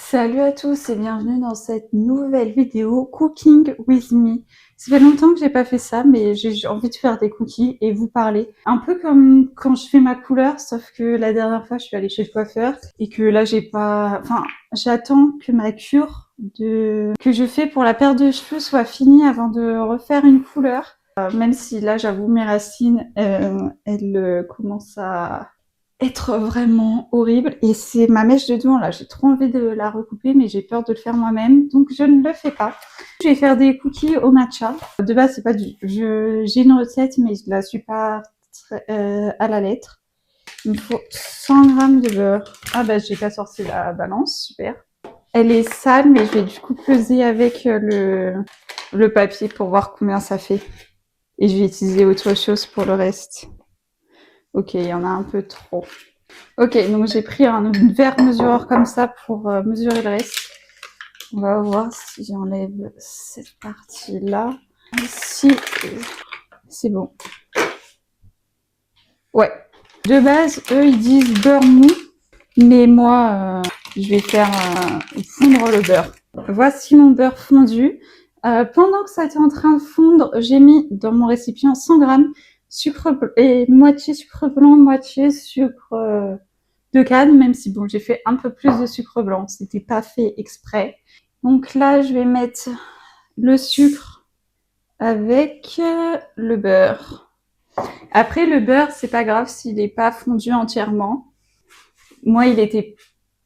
Salut à tous et bienvenue dans cette nouvelle vidéo Cooking with me. Ça fait longtemps que j'ai pas fait ça, mais j'ai envie de faire des cookies et vous parler. Un peu comme quand je fais ma couleur, sauf que la dernière fois je suis allée chez le coiffeur et que là j'attends que ma cure que je fais pour la paire de cheveux soit finie avant de refaire une couleur. Même si là j'avoue mes racines, elles commencent à être vraiment horrible et c'est ma mèche de devant là, j'ai trop envie de la recouper mais j'ai peur de le faire moi-même donc je ne le fais pas. Je vais faire des cookies au matcha. De base c'est pas j'ai une recette mais je la suis pas à la lettre. Il me faut 100 grammes de beurre. Ah bah j'ai pas sorti la balance, super. Elle est sale mais je vais du coup peser avec le papier pour voir combien ça fait. Et je vais utiliser autre chose pour le reste. Ok, il y en a un peu trop. Ok, donc j'ai pris un verre mesureur comme ça pour mesurer le reste. On va voir si j'enlève cette partie-là. Ici, c'est bon. Ouais. De base, eux, ils disent beurre mou. Mais moi, je vais faire fondre le beurre. Voici mon beurre fondu. Pendant que ça était en train de fondre, j'ai mis dans mon récipient 100 grammes sucre et moitié sucre blanc, moitié sucre de canne, même si bon, j'ai fait un peu plus de sucre blanc, c'était pas fait exprès. Donc là, je vais mettre le sucre avec le beurre. Après, le beurre, c'est pas grave s'il n'est pas fondu entièrement. Moi, il était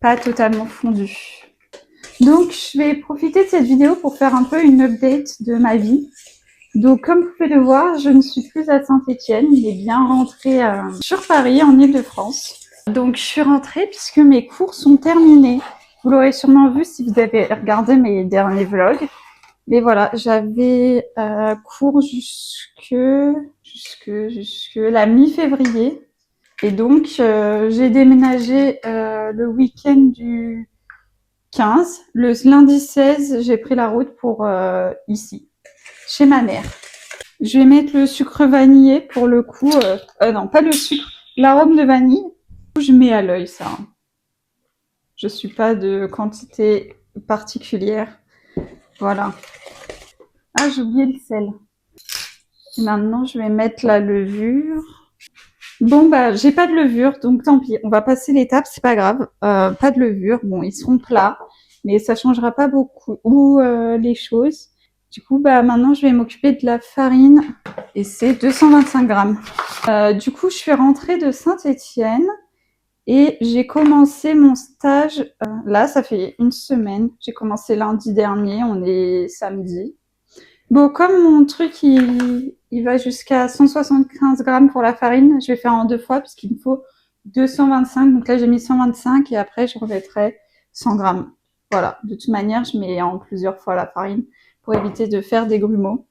pas totalement fondu. Donc, je vais profiter de cette vidéo pour faire un peu une update de ma vie. Donc, comme vous pouvez le voir, je ne suis plus à Saint-Étienne, mais bien rentrée sur Paris, en Île-de-France. Donc, je suis rentrée puisque mes cours sont terminés. Vous l'aurez sûrement vu si vous avez regardé mes derniers vlogs. Mais voilà, j'avais cours jusque la mi-février. Et donc, j'ai déménagé le week-end du 15. Le lundi 16, j'ai pris la route pour ici, chez ma mère. Je vais mettre le sucre vanillé pour le coup. Non, pas le sucre, l'arôme de vanille. Je mets à l'œil ça. Je suis pas de quantité particulière. Voilà. Ah, j'ai oublié le sel. Et maintenant, je vais mettre la levure. Bon, bah, j'ai pas de levure, donc tant pis. On va passer l'étape, c'est pas grave. Pas de levure. Bon, ils seront plats, mais ça changera pas beaucoup les choses. Du coup, bah, maintenant, je vais m'occuper de la farine. Et c'est 225 grammes. Du coup, je suis rentrée de Saint-Étienne. Et j'ai commencé mon stage, là, ça fait une semaine. J'ai commencé lundi dernier, on est samedi. Bon, comme mon truc, il va jusqu'à 175 grammes pour la farine, je vais faire en 2 fois puisqu'il me faut 225. Donc là, j'ai mis 125 et après, je remettrai 100 grammes. Voilà, de toute manière, je mets en plusieurs fois la farine pour éviter de faire des grumeaux.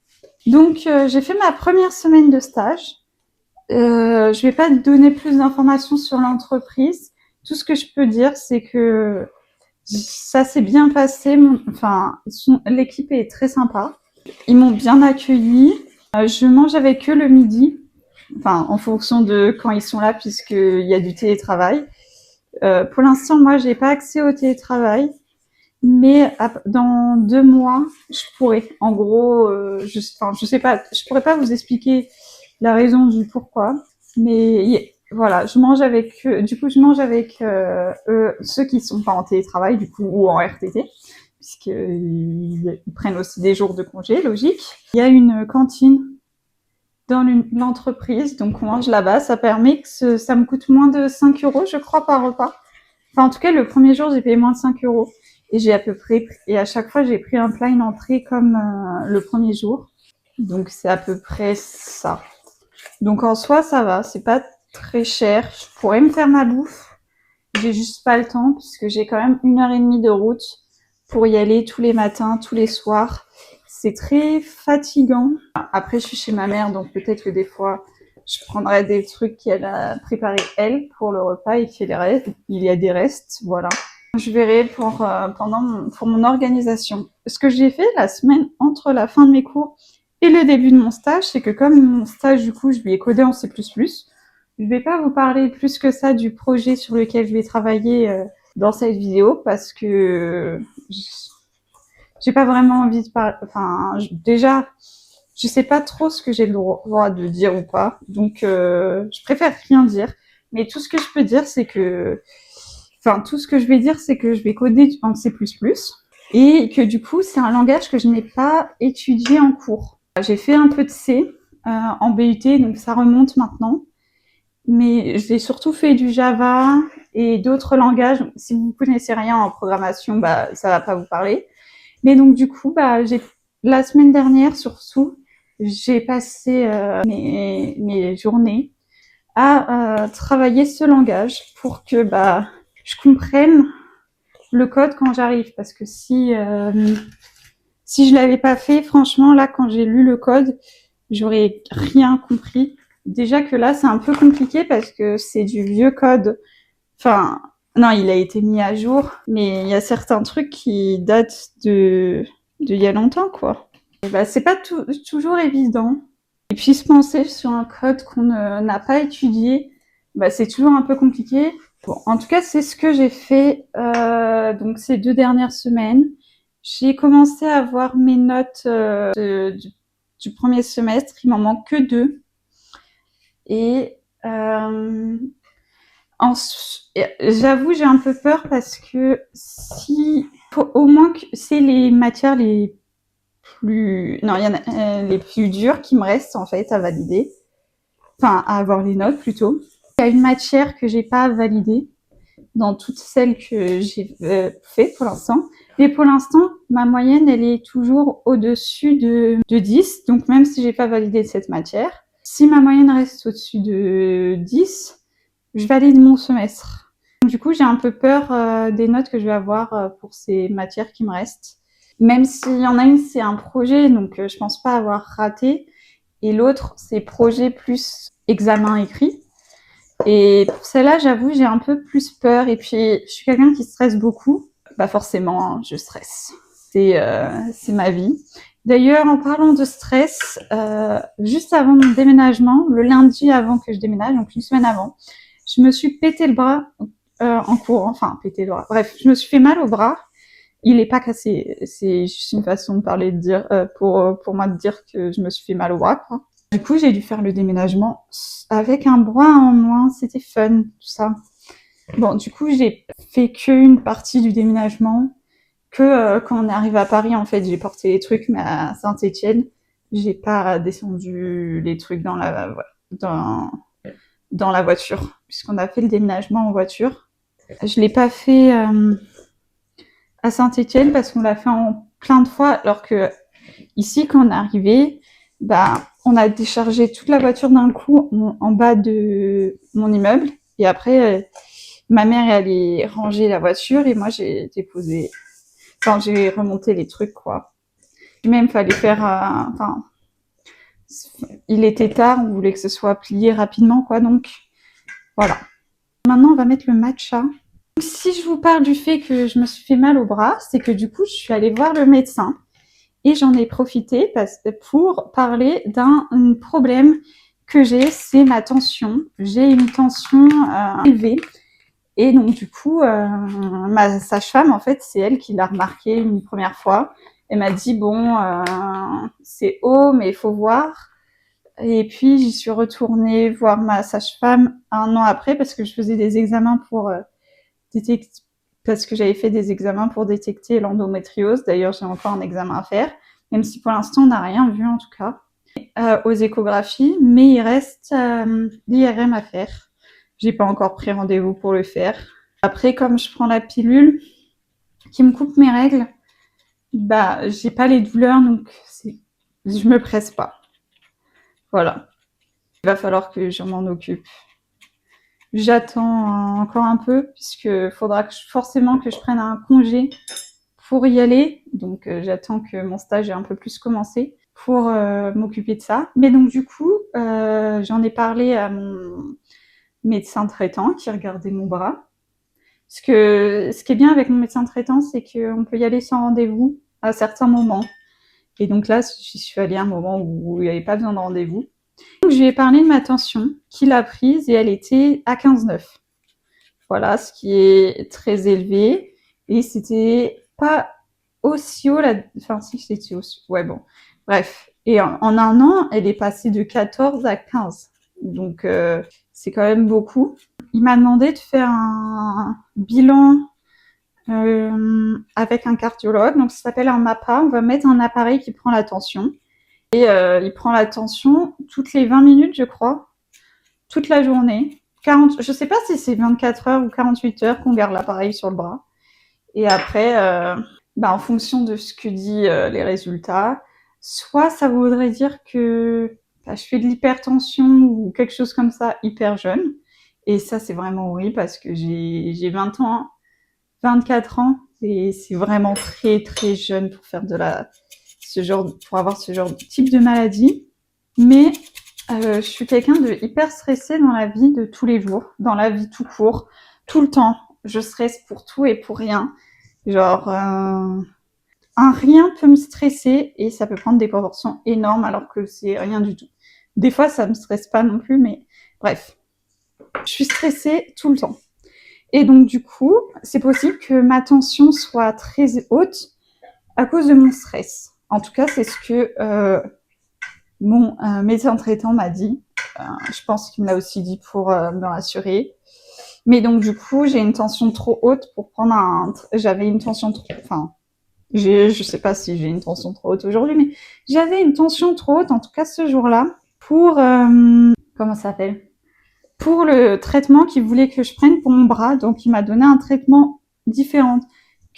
Donc, j'ai fait ma première semaine de stage. Je vais pas te donner plus d'informations sur l'entreprise. Tout ce que je peux dire, c'est que ça s'est bien passé. L'équipe est très sympa. Ils m'ont bien accueilli. Je mange avec eux le midi, enfin en fonction de quand ils sont là, puisqu'il y a du télétravail. Pour l'instant, moi, j'ai pas accès au télétravail, mais dans 2 mois, je pourrais. En gros, je sais pas, je pourrais pas vous expliquer la raison du pourquoi, mais voilà, je mange avec eux. Du coup, je mange avec eux, ceux qui sont pas en télétravail, du coup, ou en RTT, puisqu'ils prennent aussi des jours de congé, logique. Il y a une cantine dans l'entreprise, donc on mange là-bas. Ça permet que ça me coûte moins de 5 euros, je crois, par repas. Enfin, en tout cas, le premier jour, j'ai payé moins de 5 euros. Et à chaque fois, j'ai pris un plat, une entrée comme le premier jour. Donc, c'est à peu près ça. Donc, en soi, ça va. C'est pas très cher. Je pourrais me faire ma bouffe. J'ai juste pas le temps puisque j'ai quand même 1h30 de route pour y aller tous les matins, tous les soirs. C'est très fatigant. Après, je suis chez ma mère, donc peut-être que des fois, je prendrai des trucs qu'elle a préparés elle pour le repas et qu'il y a des restes, voilà. Je verrai pour mon organisation. Ce que j'ai fait la semaine entre la fin de mes cours et le début de mon stage, c'est que comme mon stage, du coup, je lui ai codé en C++, je vais pas vous parler plus que ça du projet sur lequel je vais travailler dans cette vidéo parce que j'ai pas vraiment envie de parler. Enfin, déjà, je sais pas trop ce que j'ai le droit de dire ou pas, donc je préfère rien dire. Mais tout ce que je peux dire, c'est que, enfin, tout ce que je vais dire, c'est que je vais coder en C++ et que du coup, c'est un langage que je n'ai pas étudié en cours. J'ai fait un peu de C en BUT, donc ça remonte maintenant. Mais j'ai surtout fait du Java et d'autres langages. Si vous connaissez rien en programmation, bah ça va pas vous parler. Mais donc du coup, bah la semaine dernière surtout, j'ai passé mes journées à travailler ce langage pour que bah je comprenne le code quand j'arrive, parce que si je l'avais pas fait, franchement là quand j'ai lu le code, j'aurais rien compris. Déjà que là c'est un peu compliqué parce que c'est du vieux code. Enfin, non, il a été mis à jour, mais il y a certains trucs qui datent de il y a longtemps, quoi. Et bah, c'est pas toujours évident. Et puis se penser sur un code qu'on n'a pas étudié, bah, c'est toujours un peu compliqué. Bon, en tout cas, c'est ce que j'ai fait donc ces 2 dernières semaines. J'ai commencé à avoir mes notes du premier semestre. Il m'en manque que 2. Et j'avoue, j'ai un peu peur parce que si, faut au moins que c'est les matières les plus, non, il y en a les plus dures qui me restent en fait à valider, enfin à avoir les notes plutôt. Il y a une matière que j'ai pas validée dans toutes celles que j'ai fait pour l'instant. Mais pour l'instant, ma moyenne, elle est toujours au-dessus de 10. Donc même si j'ai pas validé cette matière, si ma moyenne reste au-dessus de 10, je valide mon semestre. Du coup, j'ai un peu peur des notes que je vais avoir pour ces matières qui me restent. Même s'il y en a une, c'est un projet, donc je pense pas avoir raté. Et l'autre, c'est projet plus examen écrit. Et pour celle-là, j'avoue, j'ai un peu plus peur. Et puis, je suis quelqu'un qui stresse beaucoup. Bah forcément, hein, je stresse. C'est ma vie. D'ailleurs, en parlant de stress, juste avant mon déménagement, le lundi avant que je déménage, donc une semaine avant, je me suis pété le bras en courant. Enfin, pété le bras. Bref, je me suis fait mal au bras. Il est pas cassé. C'est juste une façon de parler, de dire pour moi de dire que je me suis fait mal au bras, quoi. Du coup, j'ai dû faire le déménagement avec un bras en moins. C'était fun, tout ça. Bon, du coup, j'ai fait qu'une partie du déménagement. Que quand on est arrivé à Paris, en fait, j'ai porté les trucs, mais à Saint-Étienne, j'ai pas descendu les trucs dans, dans la voiture, puisqu'on a fait le déménagement en voiture. Je l'ai pas fait à Saint-Étienne parce qu'on l'a fait en plein de fois, alors que ici, quand on est arrivé, bah, on a déchargé toute la voiture d'un coup en bas de mon immeuble, et après, ma mère est allée ranger la voiture et moi j'ai déposé. Enfin, j'ai remonté les trucs, quoi. Puis même, fallait faire. Enfin, il était tard, on voulait que ce soit plié rapidement, quoi. Donc, voilà. Maintenant, on va mettre le matcha. Si je vous parle du fait que je me suis fait mal au bras, c'est que du coup, je suis allée voir le médecin et j'en ai profité pour parler d'un problème que j'ai, c'est ma tension. J'ai une tension élevée. Et donc, du coup, ma sage-femme, en fait, c'est elle qui l'a remarqué une première fois. Elle m'a dit, bon, c'est haut, mais il faut voir. Et puis, j'y suis retournée voir ma sage-femme 1 an après parce que je faisais des examens pour détecter, parce que j'avais fait des examens pour détecter l'endométriose. D'ailleurs, j'ai encore un examen à faire, même si pour l'instant, on n'a rien vu en tout cas aux échographies, mais il reste l'IRM à faire. J'ai pas encore pris rendez-vous pour le faire. Après, comme je prends la pilule qui me coupe mes règles, bah, j'ai pas les douleurs, donc je me presse pas. Voilà. Il va falloir que je m'en occupe. J'attends encore un peu, puisque faudra forcément que je prenne un congé pour y aller. Donc, j'attends que mon stage ait un peu plus commencé pour m'occuper de ça. Mais donc, du coup, j'en ai parlé à mon médecin traitant qui regardait mon bras. Parce que ce qui est bien avec mon médecin traitant, c'est qu'on peut y aller sans rendez-vous à certains moments. Et donc là, j'y suis allée à un moment où il n'y avait pas besoin de rendez-vous. Donc je lui ai parlé de ma tension, qu'il a prise, et elle était à 15,9. Voilà, ce qui est très élevé. Et c'était pas aussi haut, enfin si c'était aussi, ouais bon, bref. Et en un an, elle est passée de 14 à 15. Donc c'est quand même beaucoup. Il m'a demandé de faire un bilan avec un cardiologue. Donc ça s'appelle un MAPA. On va mettre un appareil qui prend la tension. Et il prend la tension toutes les 20 minutes, je crois, toute la journée. 40, je sais pas si c'est 24 heures ou 48 heures qu'on garde l'appareil sur le bras. Et après, en fonction de ce que dit les résultats, soit ça voudrait dire que je fais de l'hypertension ou quelque chose comme ça hyper jeune. Et ça, c'est vraiment horrible parce que j'ai 20 ans, 24 ans, et c'est vraiment très très jeune pour faire pour avoir ce genre de type de maladie. Mais je suis quelqu'un de hyper stressé dans la vie de tous les jours, dans la vie tout court, tout le temps. Je stresse pour tout et pour rien. Genre, un rien peut me stresser et ça peut prendre des proportions énormes alors que c'est rien du tout. Des fois, ça me stresse pas non plus, mais bref. Je suis stressée tout le temps. Et donc, du coup, c'est possible que ma tension soit très haute à cause de mon stress. En tout cas, c'est ce que mon médecin traitant m'a dit. Je pense qu'il me l'a aussi dit pour me rassurer. Mais donc, du coup, j'ai une tension trop haute pour prendre j'avais une tension trop... Enfin, je sais pas si j'ai une tension trop haute aujourd'hui, mais j'avais une tension trop haute, en tout cas ce jour-là, pour... comment ça s'appelle ? Pour le traitement qu'il voulait que je prenne pour mon bras. Donc, il m'a donné un traitement différent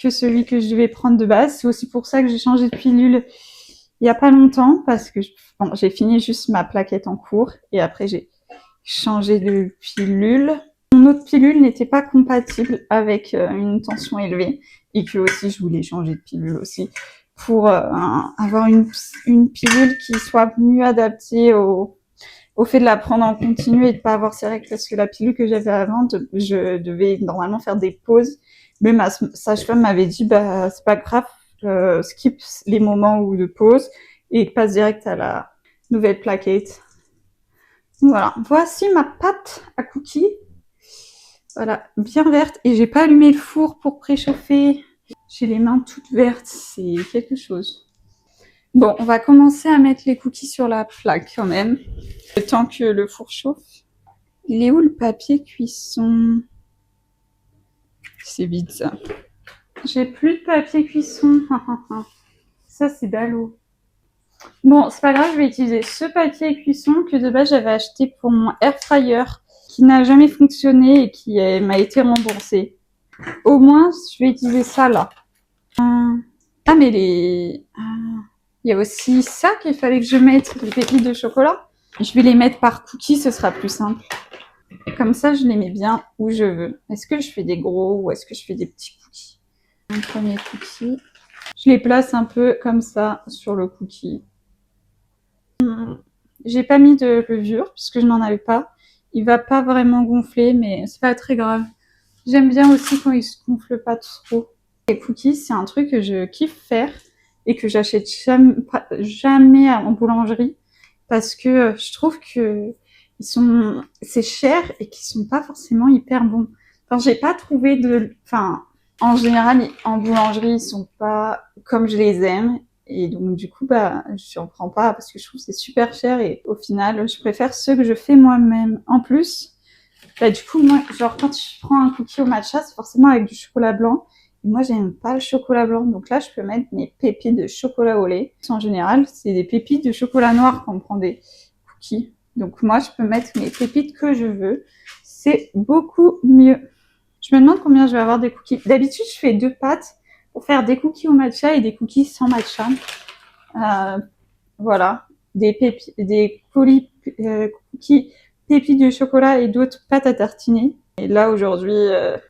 que celui que je devais prendre de base. C'est aussi pour ça que j'ai changé de pilule il y a pas longtemps, parce que j'ai fini juste ma plaquette en cours et après j'ai changé de pilule. Mon autre pilule n'était pas compatible avec une tension élevée et que aussi je voulais changer de pilule aussi pour avoir une pilule qui soit mieux adaptée au fait de la prendre en continu et de pas avoir ces règles, parce que la pilule que j'avais avant, je devais normalement faire des pauses, mais ma sage-femme m'avait dit c'est pas grave, skip les moments où de pause et passe direct à la nouvelle plaquette. Voilà, voici ma pâte à cookies. Voilà, bien verte, et j'ai pas allumé le four pour préchauffer. J'ai les mains toutes vertes, c'est quelque chose. Bon, on va commencer à mettre les cookies sur la plaque quand même, le temps que le four chauffe. Il est où le papier cuisson? C'est vide ça. J'ai plus de papier cuisson. Ça c'est ballot. Bon, c'est pas grave, je vais utiliser ce papier cuisson que de base j'avais acheté pour mon air fryer, qui n'a jamais fonctionné et qui m'a été remboursé. Au moins, je vais utiliser ça là. Ah mais il y a aussi ça qu'il fallait que je mette, les pépites de chocolat. Je vais les mettre par cookies, ce sera plus simple. Comme ça, je les mets bien où je veux. Est-ce que je fais des gros ou est-ce que je fais des petits cookies? Un premier cookie. Je les place un peu comme ça sur le cookie. J'ai pas mis de levure puisque je n'en avais pas. Il va pas vraiment gonfler, mais c'est pas très grave. J'aime bien aussi quand il se gonfle pas trop. Les cookies, c'est un truc que je kiffe faire et que j'achète jamais en boulangerie parce que je trouve que c'est cher et qu'ils sont pas forcément hyper bons. Enfin, j'ai pas trouvé en général, en boulangerie, ils sont pas comme je les aime. Et donc, du coup, je n'en prends pas parce que je trouve que c'est super cher et au final, je préfère ceux que je fais moi-même. En plus, du coup, moi, genre, quand je prends un cookie au matcha, c'est forcément avec du chocolat blanc. Et moi, j'aime pas le chocolat blanc. Donc là, je peux mettre mes pépites de chocolat au lait. En général, c'est des pépites de chocolat noir quand on prend des cookies. Donc moi, je peux mettre mes pépites que je veux. C'est beaucoup mieux. Je me demande combien je vais avoir des cookies. D'habitude, je fais 2 pâtes pour faire des cookies au matcha et des cookies sans matcha. Voilà. Des cookies pépites de chocolat et d'autres pâtes à tartiner. Et là, aujourd'hui,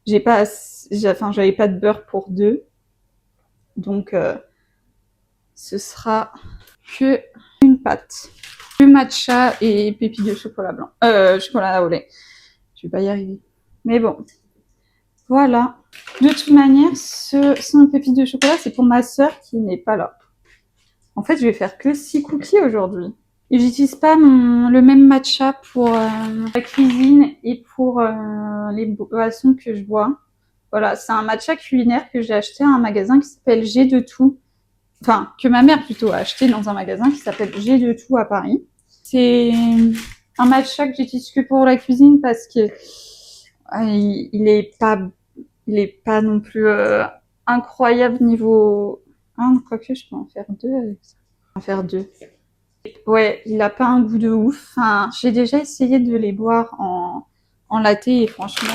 j'avais pas de beurre pour 2. Donc, ce sera que une pâte. Le matcha et pépites de chocolat blanc. Chocolat au lait. Je vais pas y arriver. Mais bon. Voilà. De toute manière, ce sont pépites de chocolat, c'est pour ma sœur qui n'est pas là. En fait, je vais faire que 6 cookies aujourd'hui. Et j'utilise pas le même matcha pour la cuisine et pour les boissons que je bois. Voilà, c'est un matcha culinaire que j'ai acheté à un magasin qui s'appelle G de tout. Enfin, que ma mère plutôt a acheté dans un magasin qui s'appelle G de tout à Paris. C'est un matcha que j'utilise que pour la cuisine parce que il est pas non plus incroyable niveau. Ah, quoique je peux en faire deux avec ça. Je peux en faire deux. Ouais, il a pas un goût de ouf. Enfin, j'ai déjà essayé de les boire en latte et franchement,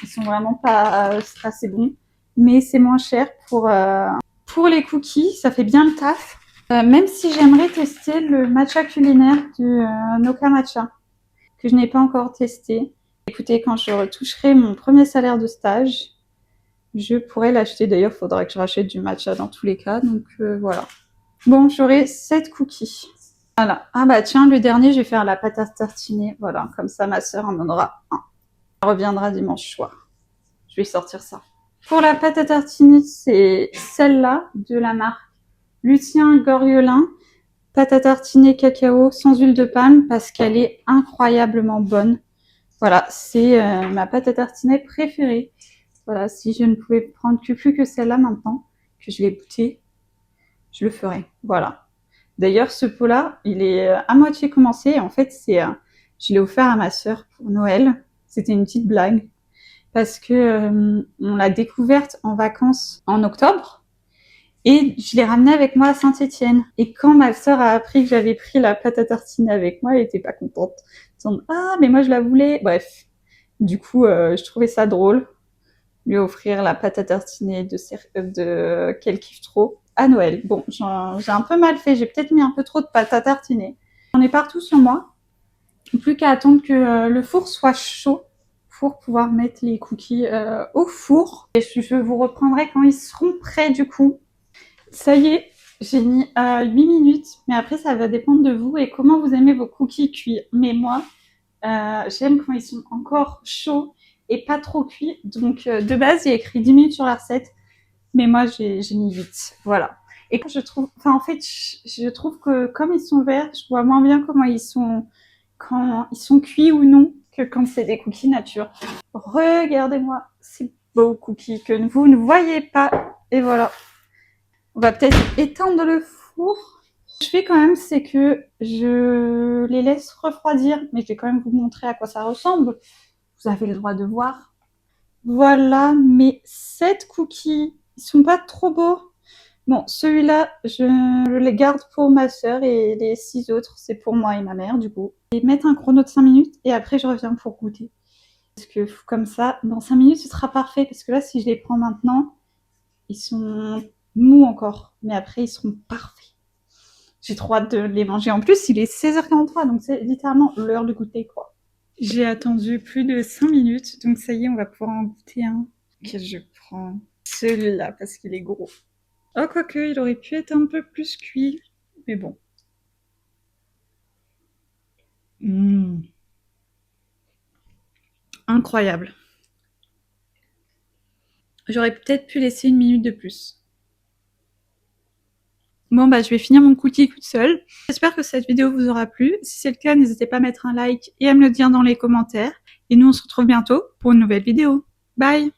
ils sont vraiment pas assez bons. Mais c'est moins cher pour les cookies, ça fait bien le taf. Même si j'aimerais tester le matcha culinaire de Noka Matcha, que je n'ai pas encore testé. Écoutez, quand je retoucherai mon premier salaire de stage, je pourrais l'acheter. D'ailleurs, il faudra que je rachète du matcha dans tous les cas. Donc voilà. Bon, j'aurai 7 cookies. Voilà. Ah bah tiens, le dernier, je vais faire la pâte à tartiner. Voilà, comme ça, ma sœur en donnera un. Elle reviendra dimanche soir. Je vais sortir ça. Pour la pâte à tartiner, c'est celle-là de la marque Lucien Goriolin. Pâte à tartiner cacao sans huile de palme parce qu'elle est incroyablement bonne. Voilà, c'est ma pâte à tartiner préférée. Voilà, si je ne pouvais prendre que plus que celle-là maintenant, que je l'ai goûtée, je le ferais. Voilà. D'ailleurs, ce pot-là, il est à moitié commencé. En fait, je l'ai offert à ma sœur pour Noël. C'était une petite blague parce que on l'a découverte en vacances en octobre et je l'ai ramenée avec moi à Saint-Étienne. Et quand ma sœur a appris que j'avais pris la pâte à tartiner avec moi, elle était pas contente. Elle dit, ah, mais moi je la voulais. Bref, du coup, je trouvais ça drôle lui offrir la pâte à tartiner qu'elle kiffe trop à Noël. Bon, j'ai un peu mal fait, j'ai peut-être mis un peu trop de pâte à tartiner. J'en ai partout sur moi. Plus qu'à attendre que le four soit chaud pour pouvoir mettre les cookies au four. Et je vous reprendrai quand ils seront prêts du coup. Ça y est, j'ai mis 8 minutes, mais après ça va dépendre de vous et comment vous aimez vos cookies cuits. Mais moi, j'aime quand ils sont encore chauds et pas trop cuits. Donc de base, il y a écrit 10 minutes sur la recette, mais moi j'ai mis 8. Voilà. Et quand je trouve, enfin en fait, je trouve que comme ils sont verts, je vois moins bien quand ils sont cuits ou non que quand c'est des cookies nature. Regardez-moi ces beaux cookies que vous ne voyez pas. Et voilà. On va peut-être éteindre le four. Ce que je fais quand même, c'est que je les laisse refroidir, mais je vais quand même vous montrer à quoi ça ressemble. Vous avez le droit de voir. Voilà mes 7 cookies. Ils sont pas trop beaux. Bon, celui-là, je les garde pour ma sœur et les 6 autres, c'est pour moi et ma mère, du coup. Et mettre un chrono de 5 minutes et après, je reviens pour goûter. Parce que comme ça, dans 5 minutes, ce sera parfait. Parce que là, si je les prends maintenant, ils sont mous encore. Mais après, ils seront parfaits. J'ai trop hâte de les manger. En plus, il est 16h43, donc c'est littéralement l'heure de goûter, quoi. J'ai attendu plus de 5 minutes, donc ça y est, on va pouvoir en goûter un. Que je prends celui-là, parce qu'il est gros. Oh, quoique, il aurait pu être un peu plus cuit, mais bon. Mmh. Incroyable. J'aurais peut-être pu laisser une minute de plus. Bon, bah, je vais finir mon cookie toute seule. J'espère que cette vidéo vous aura plu. Si c'est le cas, n'hésitez pas à mettre un like et à me le dire dans les commentaires. Et nous, on se retrouve bientôt pour une nouvelle vidéo. Bye!